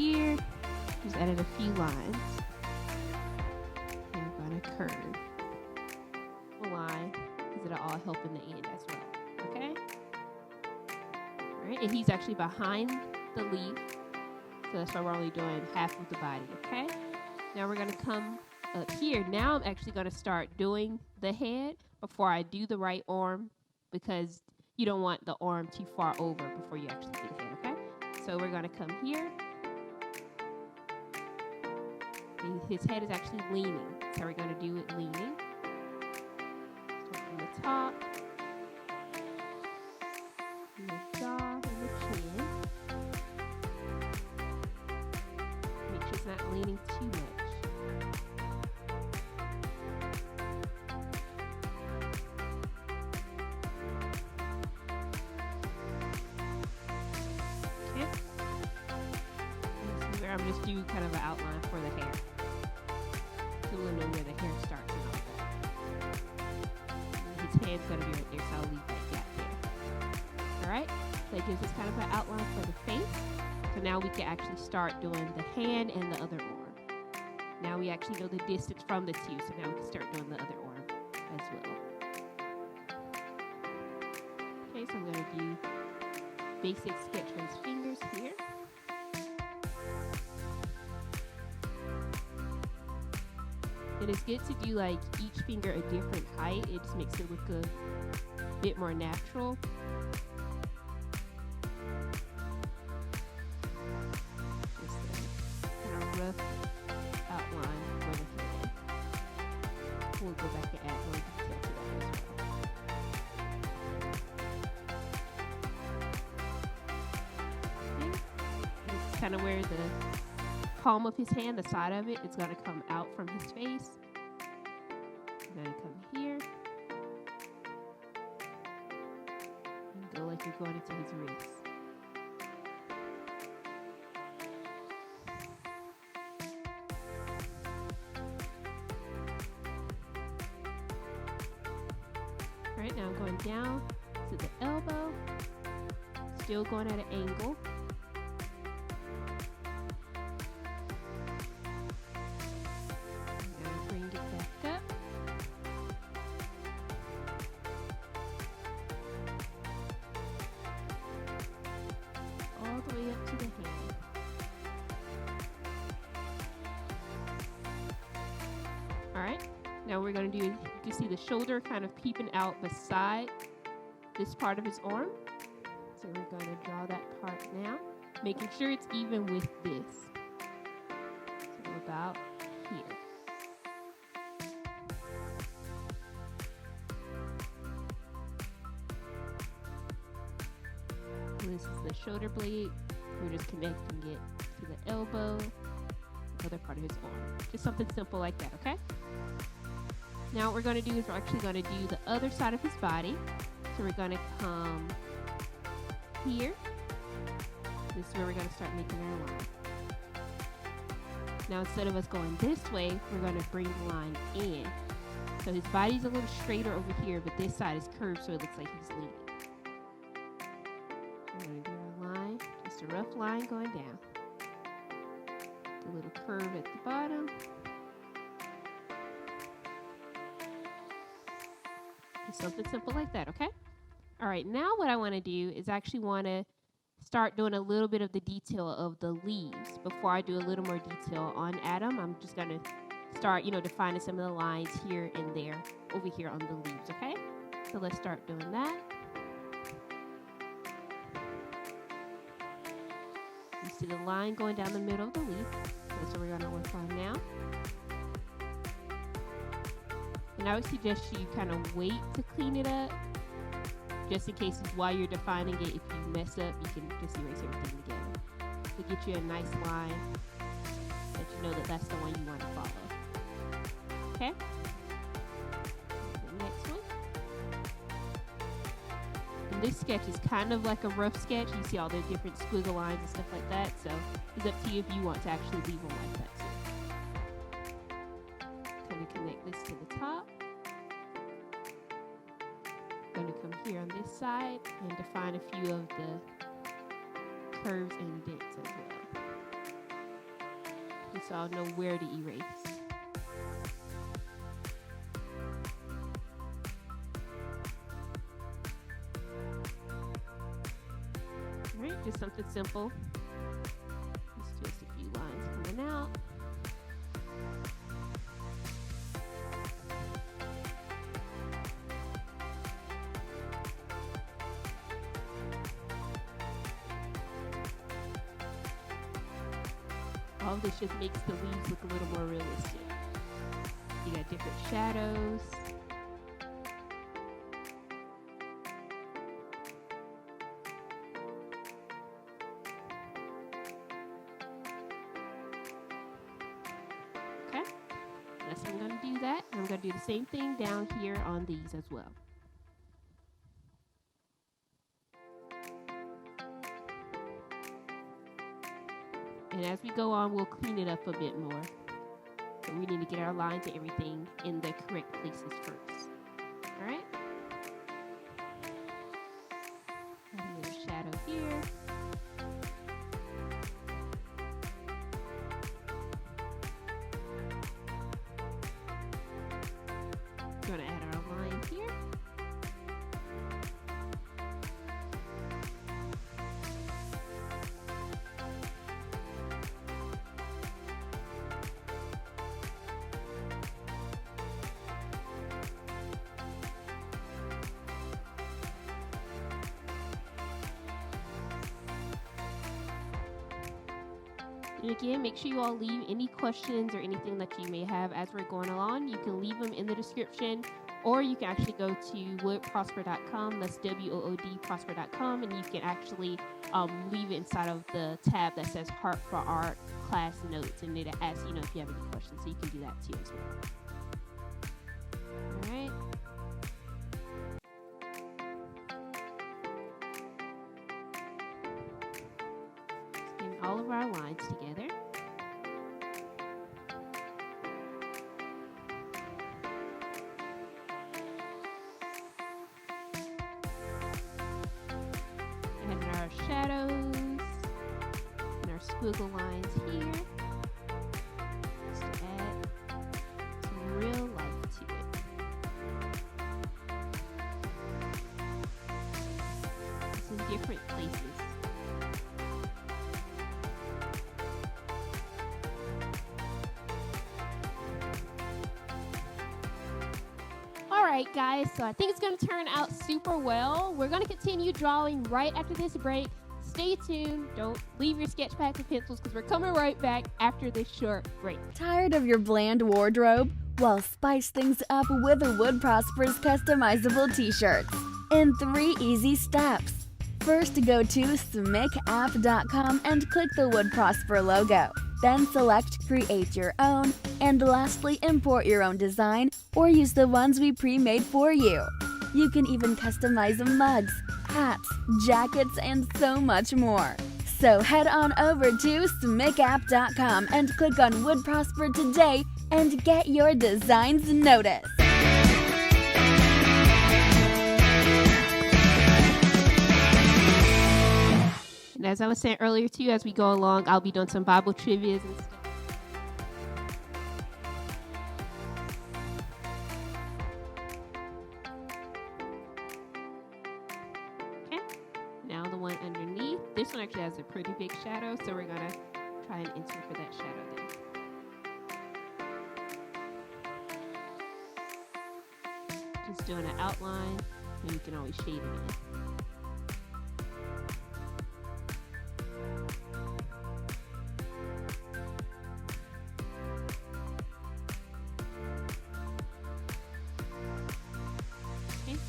here. Just added a few lines. And we're going to curve a line because it'll all help in the end as well. Okay? All right, and he's actually behind the leaf. So that's why we're only doing half of the body, okay? Now we're going to come up here. Now I'm actually going to start doing the head before I do the right arm because you don't want the arm too far over before you actually do the head, okay? So we're going to come here. His head is actually leaning, so we're going to do it leaning. Start from the top, and the jaw, and the chin. Make sure it's not leaning too much. Okay. This is where I'm just doing kind of an outline for the hair. So we'll know where the hair starts and all that. His hand's going to be right there, so I'll leave that gap there. Alright, so it gives us kind of an outline for the face. So now we can actually start doing the hand and the other arm. Now we actually know the distance from the two, so now we can start doing the other arm as well. Okay, so I'm going to do basic sketch for his fingers here. And it's good to do like each finger a different height. It just makes it look a bit more natural. Just a kind of rough outline for the head. We'll go back and add more detail to that as well. Okay. This is kind of where the palm of his hand, the side of it, it's going to come out from his face. I'm going to come here and go like you're going into his wrist. Alright, now I'm going down to the elbow, still going at an angle. The way up to the hand. Alright, now we're going to do, you can see the shoulder kind of peeping out beside this part of his arm. So we're going to draw that part now, making sure it's even with this. So about here. This is the shoulder blade. We're just connecting it to the elbow, the other part of his arm. Just something simple like that, okay? Now what we're going to do is we're actually going to do the other side of his body. So we're going to come here. This is where we're going to start making our line. Now instead of us going this way, we're going to bring the line in. So his body's a little straighter over here, but this side is curved, so it looks like he's leaning. We're going to do our line, just a rough line going down. A little curve at the bottom. Just something simple like that, okay? All right, now what I want to do is actually want to start doing a little bit of the detail of the leaves. Before I do a little more detail on Adam, I'm just going to start, defining some of the lines here and there over here on the leaves, okay? So let's start doing that. You see the line going down the middle of the leaf. That's what we're going to work on now. And I would suggest you kind of wait to clean it up, just in case while you're defining it, if you mess up, you can just erase everything together. To get you a nice line that you know that that's the one you want to follow. Okay? The next one. And this sketch is kind of like a rough sketch. You see all the different squiggle lines and stuff like that. So it's up to you if you want to actually leave them like that too. Going to connect this to the top. Going to come here on this side and define a few of the curves and dents as well. so I'll know where to erase. All right, just something simple. Just a few lines coming out. All of this just makes the leaves look a little more realistic. You got different shadows. Okay, so I'm going to do that. I'm going to do the same thing down here on these as well. And as we go on, we'll clean it up a bit more. But we need to get our lines and everything in the correct places first. All right? Add a little shadow here. We're going to add our line here. And again, make sure you all leave any questions or anything that you may have as we're going along. You can leave them in the description, or you can actually go to woodprosper.com. That's WOOD prosper.com, and you can actually leave it inside of the tab that says Heart4art class notes, and it'll ask if you have any questions. So you can do that too as well. All right. All of our lines together. And our shadows and our squiggle lines here. Just to add some real life to it. It's in different places. Alright guys, so I think it's going to turn out super well. We're going to continue drawing right after this break. Stay tuned. Don't leave your sketch pads and pencils because we're coming right back after this short break. Tired of your bland wardrobe? Well, spice things up with the Wood Prosper's customizable t-shirts in 3 easy steps. First, go to zmarie.com and click the Wood Prosper logo. Then select Create Your Own, and lastly, import your own design or use the ones we pre-made for you. You can even customize mugs, hats, jackets, and so much more. So head on over to zmarie.com and click on Wood Prosper today and get your designs noticed. And as I was saying earlier too, as we go along, I'll be doing some Bible trivias and stuff. Okay, now the one underneath. This one actually has a pretty big shadow, so we're gonna try and insert for that shadow there. Just doing an outline, and you can always shade it in.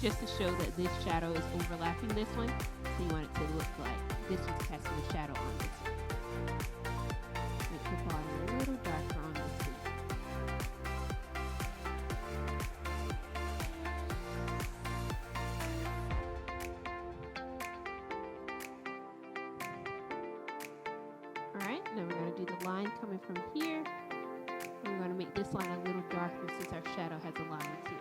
Just to show that this shadow is overlapping this one, so you want it to look like this is casting a shadow on this one. Make the bottom a little darker on this one. Alright, now we're going to do the line coming from here. We're going to make this line a little darker since our shadow has a line too.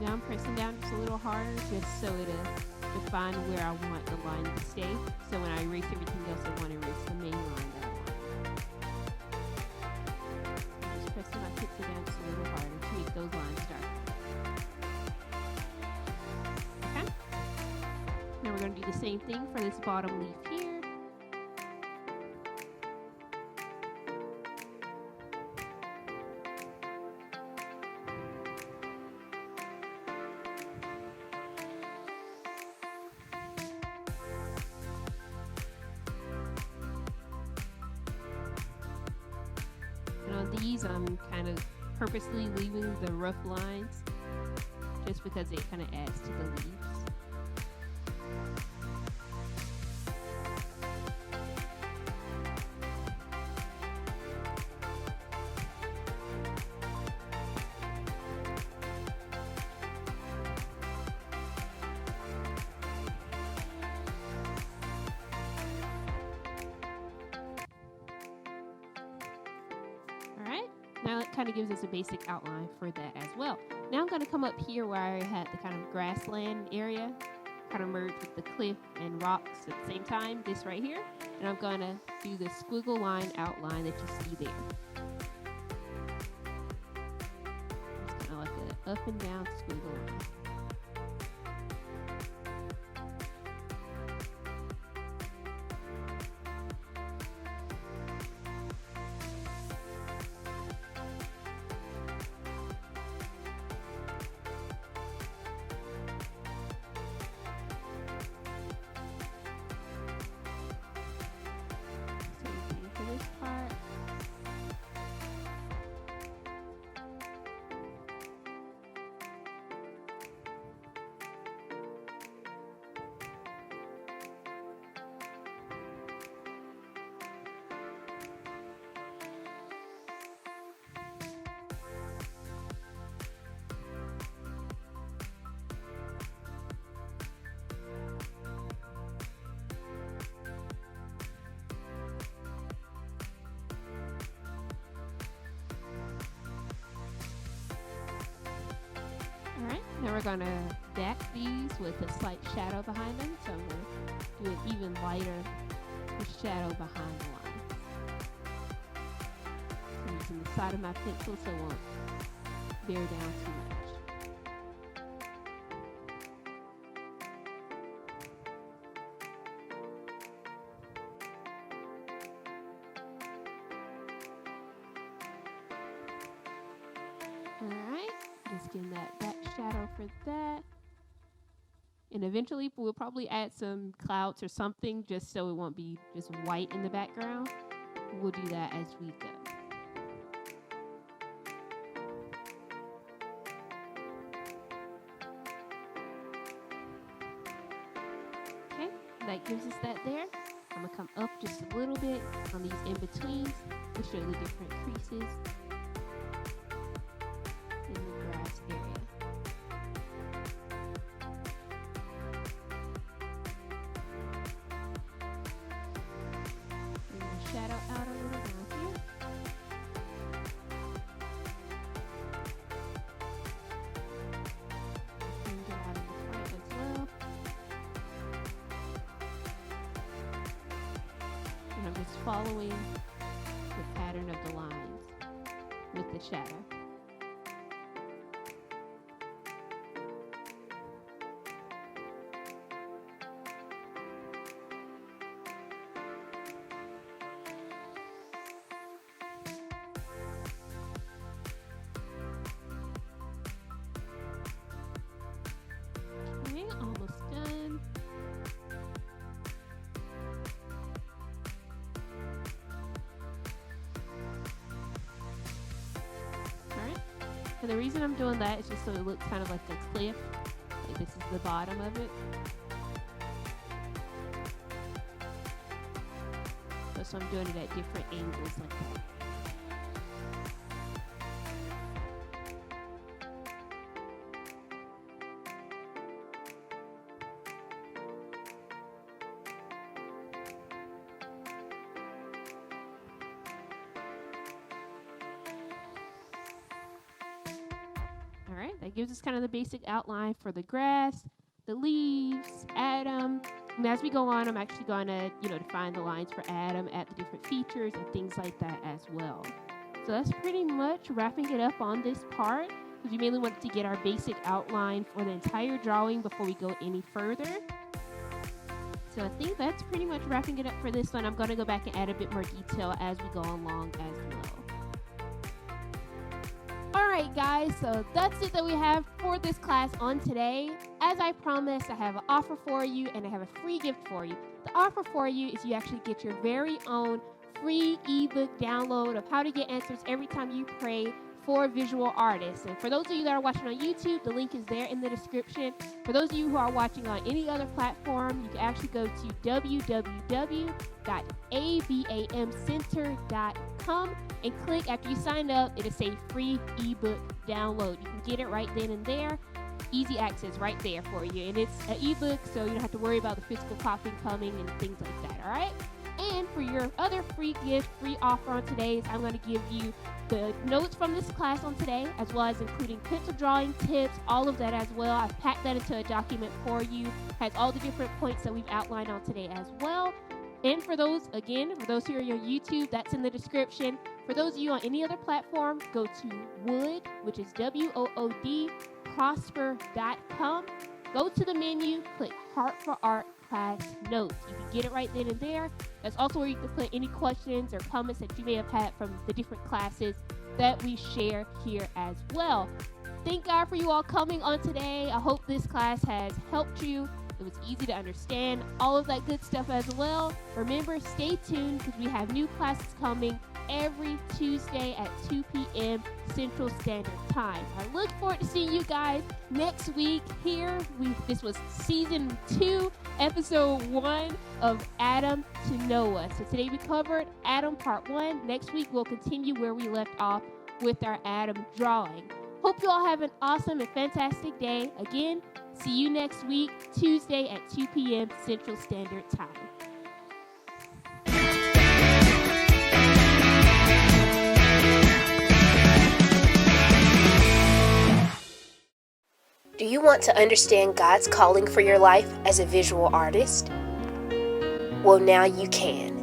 Now I'm pressing down just a little harder just so it'll define where I want the line to stay. So when I erase everything else, I want to erase the main line that I want. I'm just pressing my pencil down just a little harder to make those lines darker. Okay. Now we're going to do the same thing for this bottom leaf here. And on these, I'm kind of purposely leaving the rough lines just because it kind of adds to the leaves. Now it kind of gives us a basic outline for that as well. Now I'm going to come up here where I had the kind of grassland area, kind of merge with the cliff and rocks at the same time, this right here. And I'm going to do the squiggle line outline that you see there. It's kind of like an up and down squiggle line. Part. Alright, now we're going to back these with a slight shadow behind them. So I'm going to do an even lighter shadow behind the line. So I'm using the side of my pencil so it won't bear down too much. Alright, just getting that back shadow for that. And eventually we'll probably add some clouds or something just so it won't be just white in the background. We'll do that as we go. Okay, that gives us that there. I'm going to come up just a little bit on these in-betweens to show the different creases in the grass area. Bring the shadow out a little down here. Bring it out in the front as well. And I'm just following the pattern of the lines with the shadow. Okay, almost done. Alright, and the reason I'm doing that is just so it looks kind of like a cliff. Like this is the bottom of it. So I'm doing it at different angles like that. Alright, That gives us kind of the basic outline for the grass, the leaves, Adam. And as we go on, I'm actually going to, define the lines for Adam, add the different features and things like that as well. So that's pretty much wrapping it up on this part, because we mainly want to get our basic outline for the entire drawing before we go any further. So I think that's pretty much wrapping it up for this one. I'm going to go back and add a bit more detail as we go along as well. Alright guys, so that's it that we have for this class on today. As I promised, I have an offer for you and I have a free gift for you. The offer for you is you actually get your very own free ebook download of how to get answers every time you pray for visual artists. And for those of you that are watching on YouTube, the link is there in the description. For those of you who are watching on any other platform, you can actually go to www.abamcenter.com and click after you sign up. It'll say free ebook download. You can get it right then and there. Easy access right there for you. And it's an ebook, so you don't have to worry about the physical copy coming and things like that, all right? And for your other free gift, free offer on today's, I'm going to give you the notes from this class on today, as well as including pencil drawing tips, all of that as well. I've packed that into a document for you. Has all the different points that we've outlined on today as well. And for those who are on YouTube, that's in the description. For those of you on any other platform, go to Wood, which is WOOD, prosper.com. Go to the menu, click Heart4art class notes. You can get it right then and there. That's also where you can put any questions or comments that you may have had from the different classes that we share here as well. Thank God for you all coming on today. I hope this class has helped you. It was easy to understand, all of that good stuff as well. Remember, stay tuned because we have new classes coming every Tuesday at 2 p.m. Central Standard Time. I look forward to seeing you guys next week here. This was Season 2, Episode 1 of Adam to Noah. So today we covered Adam Part 1. Next week we'll continue where we left off with our Adam drawing. Hope you all have an awesome and fantastic day. Again, see you next week, Tuesday at 2 p.m. Central Standard Time. Do you want to understand God's calling for your life as a visual artist? Well, now you can.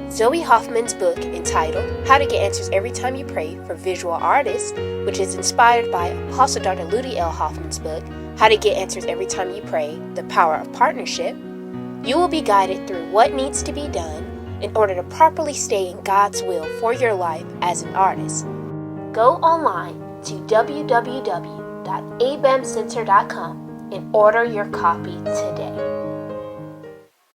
Zoe Hoffman's book entitled How to Get Answers Every Time You Pray for Visual Artists, which is inspired by Apostle Dr. Ludi L. Hoffman's book, How to Get Answers Every Time You Pray, The Power of Partnership, you will be guided through what needs to be done in order to properly stay in God's will for your life as an artist. Go online to www.abamcenter.com and order your copy today.